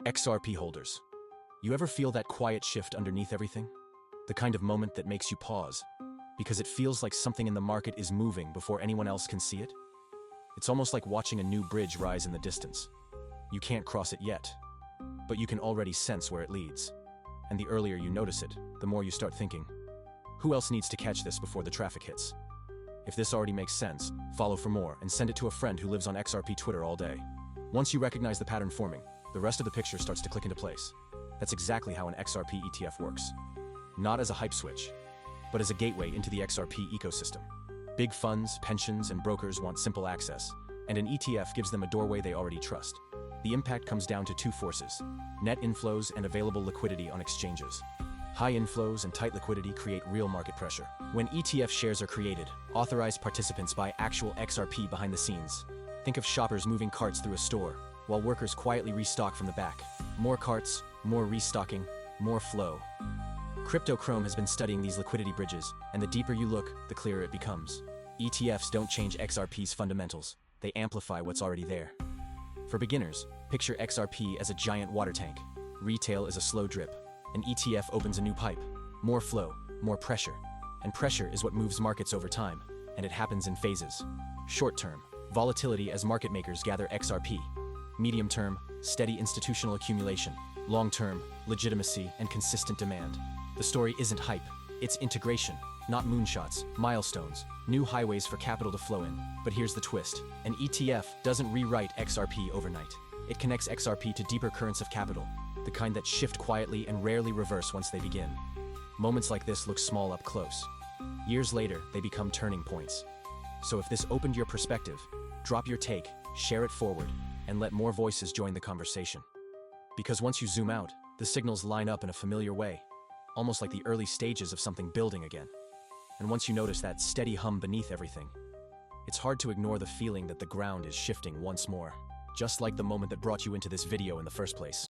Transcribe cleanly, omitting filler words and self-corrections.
XRP holders. You ever feel that quiet shift underneath everything? The kind of moment that makes you pause, because it feels like something in the market is moving before anyone else can see it? It's almost like watching a new bridge rise in the distance. You can't cross it yet, but you can already sense where it leads. And the earlier you notice it, the more you start thinking, who else needs to catch this before the traffic hits? If this already makes sense, follow for more and send it to a friend who lives on XRP Twitter all day. Once you recognize the pattern forming, the rest of the picture starts to click into place. That's exactly how an XRP ETF works. Not as a hype switch, but as a gateway into the XRP ecosystem. Big funds, pensions, and brokers want simple access, and an ETF gives them a doorway they already trust. The impact comes down to two forces: net inflows and available liquidity on exchanges. High inflows and tight liquidity create real market pressure. When ETF shares are created, authorized participants buy actual XRP behind the scenes. Think of shoppers moving carts through a store, while workers quietly restock from the back. More carts, more restocking, more flow. Cryptochrome has been studying these liquidity bridges, and the deeper you look, the clearer it becomes. ETFs don't change XRP's fundamentals, they amplify what's already there. For beginners, picture XRP as a giant water tank. Retail is a slow drip. An ETF opens a new pipe. More flow, more pressure. And pressure is what moves markets over time, and it happens in phases. Short term, volatility as market makers gather XRP. Medium term, steady institutional accumulation. Long term, legitimacy and consistent demand. The story isn't hype, it's integration, not moonshots, milestones, new highways for capital to flow in. But here's the twist: an ETF doesn't rewrite XRP overnight. It connects XRP to deeper currents of capital, the kind that shift quietly and rarely reverse once they begin. Moments like this look small up close. Years later, they become turning points. So if this opened your perspective, drop your take, share it forward, and let more voices join the conversation. Because once you zoom out, the signals line up in a familiar way, almost like the early stages of something building again. And once you notice that steady hum beneath everything, it's hard to ignore the feeling that the ground is shifting once more, just like the moment that brought you into this video in the first place.